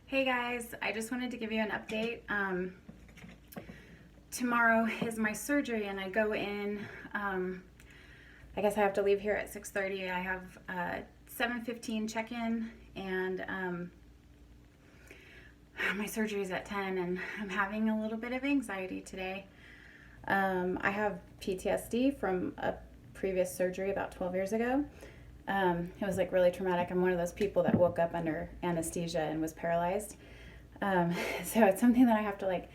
Hey guys, I just wanted to give you an update. Tomorrow is my surgery and I go in, I guess I have to leave here at 6:30. I have a 7:15 check-in and my surgery is at 10 and I'm having a little bit of anxiety today. I have PTSD from a previous surgery about 12 years ago. It was like really traumatic. I'm one of those people that woke up under anesthesia and was paralyzed. So it's something that I have to like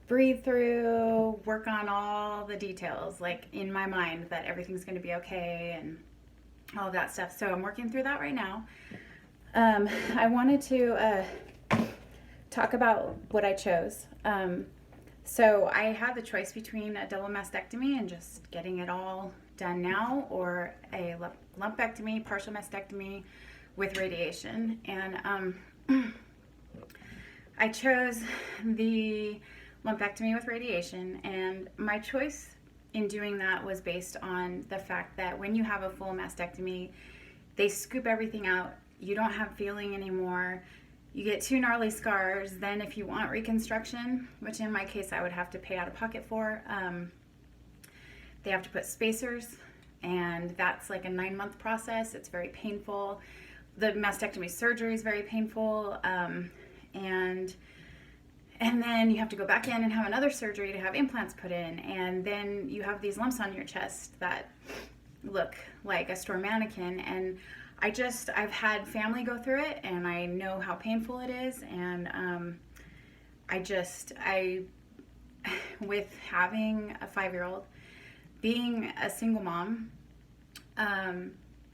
breathe through, work on all the details, like in my mind that everything's going to be okay and all of that stuff. So I'm working through that right now. I wanted to talk about what I chose. So I had the choice between a double mastectomy and just getting it all done now, or a lumpectomy, partial mastectomy with radiation. And I chose the lumpectomy with radiation, and my choice in doing that was based on the fact that when you have a full mastectomy, they scoop everything out. You don't have feeling anymore. You get 2 gnarly scars. Then if you want reconstruction, which in my case I would have to pay out of pocket for, they have to put spacers, and that's like a 9-month process. It's very painful. The mastectomy surgery is very painful, and then you have to go back in and have another surgery to have implants put in, and then you have these lumps on your chest that look like a store mannequin. And I've had family go through it, and I know how painful it is. And with having a 5-year-old, being a single mom,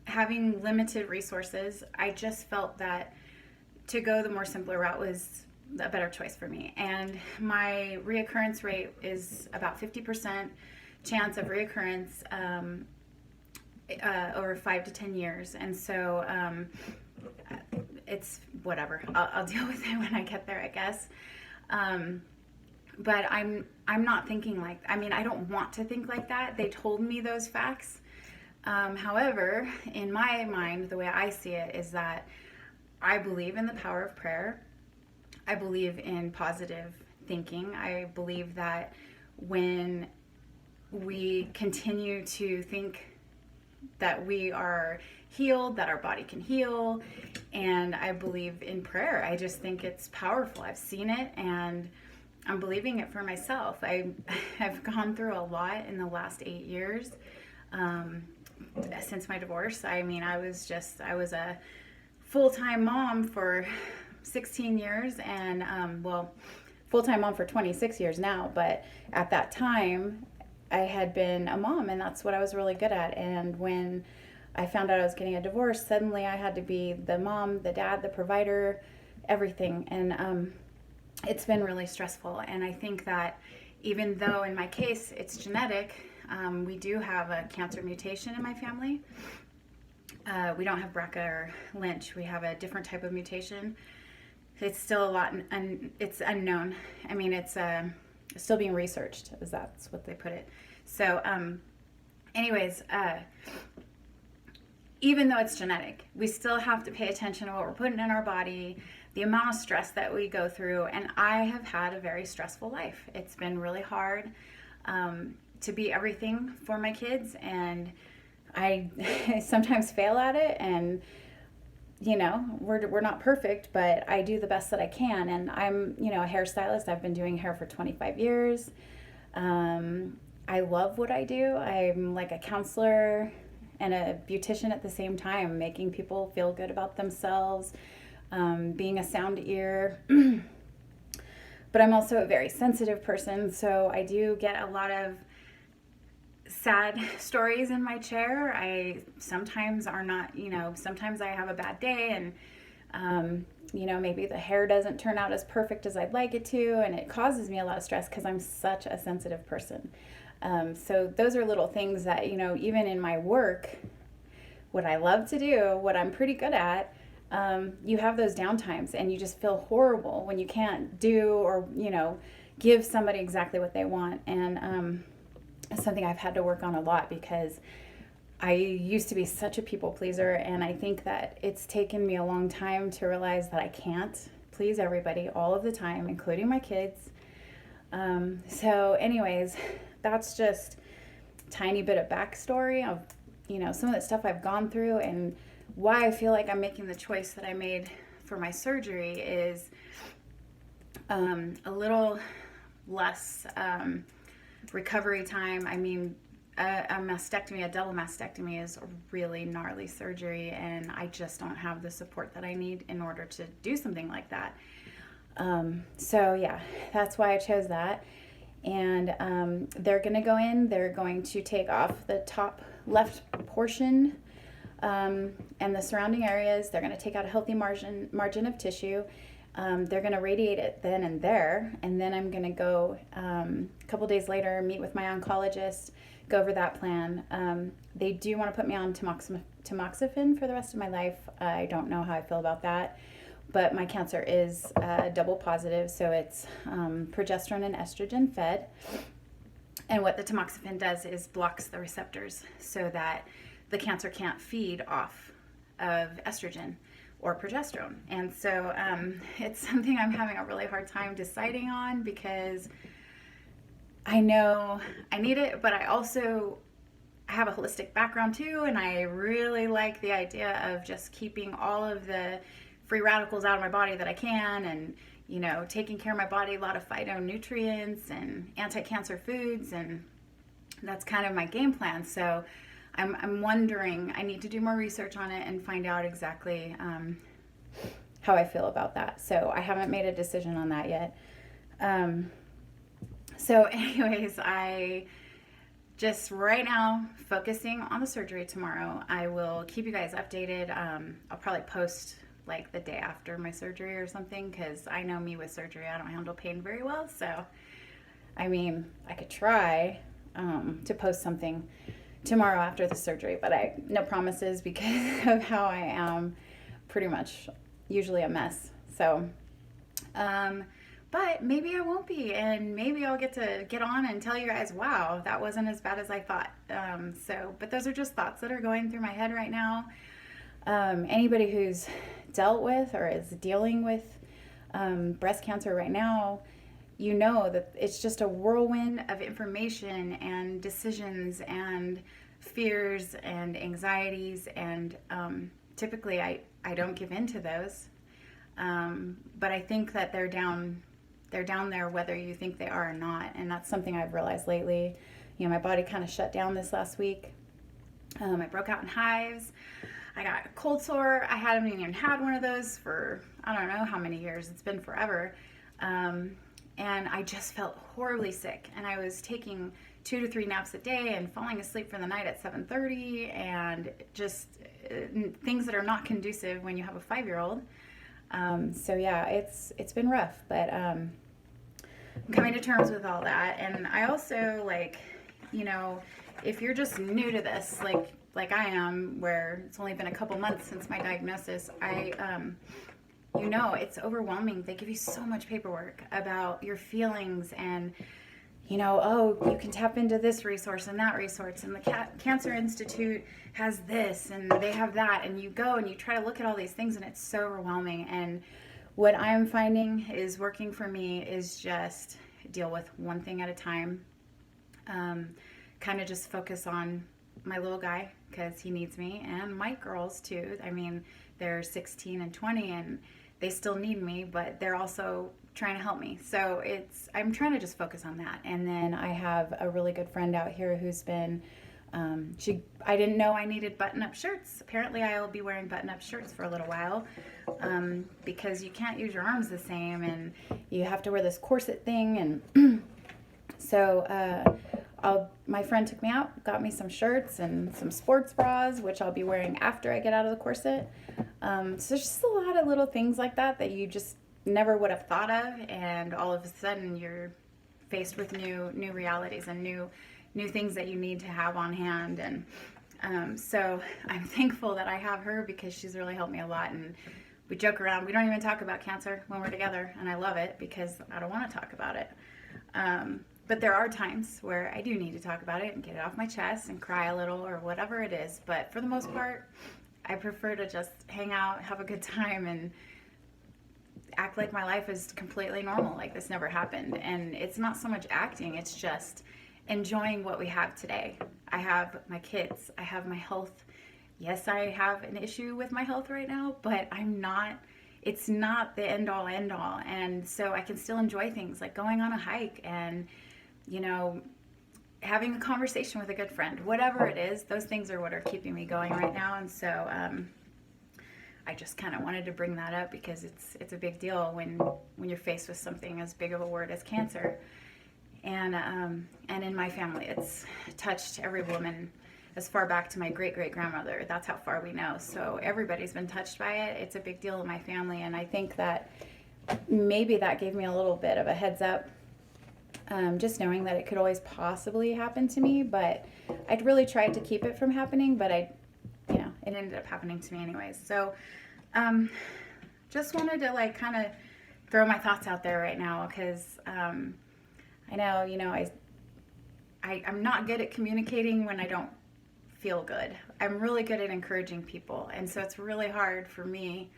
having limited resources, I just felt that to go the more simpler route was a better choice for me. And my reoccurrence rate is about 50% chance of reoccurrence over 5 to 10 years. And so it's whatever. I'll deal with it when I get there, I guess. But I'm not thinking like, I don't want to think like that. They told me those facts. However, in my mind, the way I see it is that I believe in the power of prayer. I believe in positive thinking. I believe that when we continue to think that we are healed, that our body can heal, and I believe in prayer. I just think it's powerful. I've seen it, and I'm believing it for myself. I have gone through a lot in the last 8 years since my divorce. I was a full-time mom for 16 years, and full-time mom for 26 years now, but at that time I had been a mom, and that's what I was really good at. And when I found out I was getting a divorce, suddenly I had to be the mom, the dad, the provider, everything. And it's been really stressful. And I think that even though in my case it's genetic, we do have a cancer mutation in my family. We don't have BRCA or Lynch. We have a different type of mutation. It's still a lot, it's unknown. It's still being researched, as that's what they put it. So even though it's genetic, we still have to pay attention to what we're putting in our body, the amount of stress that we go through. And I have had a very stressful life. It's been really hard to be everything for my kids, and I sometimes fail at it, and we're not perfect, but I do the best that I can. And I'm, a hairstylist. I've been doing hair for 25 years. I love what I do. I'm like a counselor and a beautician at the same time, making people feel good about themselves, being a sound ear. But I'm also a very sensitive person, so I do get a lot of sad stories in my chair. Sometimes I have a bad day, and maybe the hair doesn't turn out as perfect as I'd like it to, and it causes me a lot of stress because I'm such a sensitive person. So those are little things that, even in my work, what I love to do, what I'm pretty good at, you have those downtimes, and you just feel horrible when you can't do or, give somebody exactly what they want. And it's something I've had to work on a lot, because I used to be such a people pleaser, and I think that it's taken me a long time to realize that I can't please everybody all of the time, including my kids. So anyways, that's just a tiny bit of backstory of, some of the stuff I've gone through, and why I feel like I'm making the choice that I made for my surgery is a little less recovery time. I mean, a mastectomy, a double mastectomy is a really gnarly surgery, and I just don't have the support that I need in order to do something like that. So yeah, that's why I chose that. And they're going to go in, they're going to take off the top left portion and the surrounding areas. They're going to take out a healthy margin of tissue. They're going to radiate it then and there, and then I'm going to go a couple days later, meet with my oncologist, go over that plan. They do want to put me on tamoxifen for the rest of my life. I don't know how I feel about that, but my cancer is double positive, so it's progesterone and estrogen fed. And what the tamoxifen does is blocks the receptors so that the cancer can't feed off of estrogen or progesterone. And so it's something I'm having a really hard time deciding on, because I know I need it, but I also have a holistic background too, and I really like the idea of just keeping all of the free radicals out of my body that I can, and taking care of my body, a lot of phytonutrients and anti-cancer foods, and that's kind of my game plan. So I'm wondering, I need to do more research on it and find out exactly how I feel about that. So I haven't made a decision on that yet. So anyways, I just right now focusing on the surgery tomorrow. I will keep you guys updated. I'll probably post like the day after my surgery or something, because I know me with surgery, I don't handle pain very well. So I mean, I could try to post something tomorrow after the surgery, but no promises, because of how I am pretty much usually a mess. So but maybe I won't be, and maybe I'll get to get on and tell you guys, wow, that wasn't as bad as I thought. But those are just thoughts that are going through my head right now. Anybody who's dealt with or is dealing with breast cancer right now, that it's just a whirlwind of information and decisions and fears and anxieties, and typically I don't give in to those, but I think that they're down there whether you think they are or not, and that's something I've realized lately. My body kind of shut down this last week. I broke out in hives. I got a cold sore. I haven't even had one of those for I don't know how many years. It's been forever. And I just felt horribly sick, and I was taking 2 to 3 naps a day and falling asleep for the night at 7:30, and just things that are not conducive when you have a 5-year-old. So yeah, it's been rough, but I'm coming to terms with all that. And I also, if you're just new to this, like I am, where it's only been a couple months since my diagnosis, it's overwhelming. They give you so much paperwork about your feelings, and you can tap into this resource and that resource, and the Cancer Institute has this and they have that, and you go and you try to look at all these things, and it's so overwhelming. And what I'm finding is working for me is just deal with one thing at a time. Kind of just focus on my little guy, because he needs me, and my girls too. I mean, they're 16 and 20, and they still need me, but they're also trying to help me. So I'm trying to just focus on that. And then I have a really good friend out here who's been, I didn't know I needed button-up shirts. Apparently I'll be wearing button-up shirts for a little while, because you can't use your arms the same, and you have to wear this corset thing. And so my friend took me out, got me some shirts and some sports bras, which I'll be wearing after I get out of the corset. So there's just a lot of little things like that you just never would have thought of, and all of a sudden you're faced with new realities and new things that you need to have on hand. And so I'm thankful that I have her, because she's really helped me a lot. And we joke around. We don't even talk about cancer when we're together, and I love it, because I don't want to talk about it. But there are times where I do need to talk about it and get it off my chest and cry a little or whatever it is. But for the most part, I prefer to just hang out, have a good time, and act like my life is completely normal, like this never happened. And it's not so much acting, it's just enjoying what we have today. I have my kids, I have my health. Yes, I have an issue with my health right now, but it's not the end all end all. And so I can still enjoy things like going on a hike and, you know, having a conversation with a good friend, whatever it is. Those things are what are keeping me going right now. And so I just kind of wanted to bring that up because it's a big deal when you're faced with something as big of a word as cancer. And in my family, it's touched every woman as far back to my great-great-grandmother. That's how far we know. So everybody's been touched by it. It's a big deal in my family, and I think that maybe that gave me a little bit of a heads up, just knowing that it could always possibly happen to me. But I'd really tried to keep it from happening, but it ended up happening to me anyways. So just wanted to like kind of throw my thoughts out there right now because I know, I'm not good at communicating when I don't feel good. I'm really good at encouraging people. And so it's really hard for me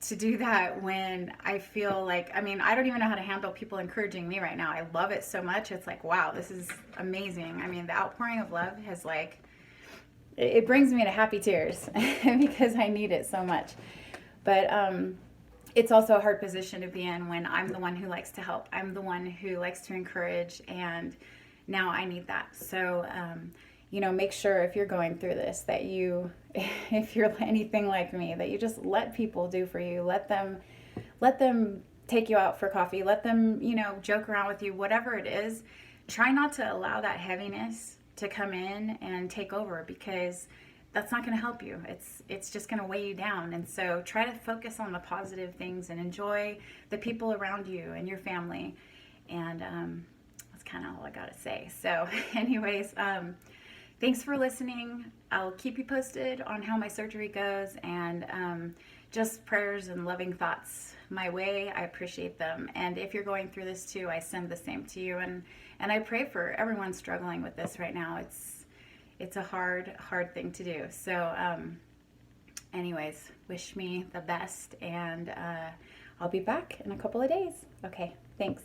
to do that when I feel like, I don't even know how to handle people encouraging me right now. I love it so much. It's like, wow, this is amazing. The outpouring of love has it brings me to happy tears because I need it so much. But it's also a hard position to be in when I'm the one who likes to help. I'm the one who likes to encourage, and now I need that. So, make sure if you're going through this that if you're anything like me, that you just let people do for you. Let them take you out for coffee. Let them, joke around with you, whatever it is. Try not to allow that heaviness to come in and take over, because that's not going to help you. It's just going to weigh you down. And so try to focus on the positive things and enjoy the people around you and your family. And that's kind of all I got to say. So anyways, thanks for listening. I'll keep you posted on how my surgery goes, and just prayers and loving thoughts my way. I appreciate them. And if you're going through this too, I send the same to you. And I pray for everyone struggling with this right now. It's a hard thing to do. So anyways, wish me the best, and I'll be back in a couple of days. Okay, thanks.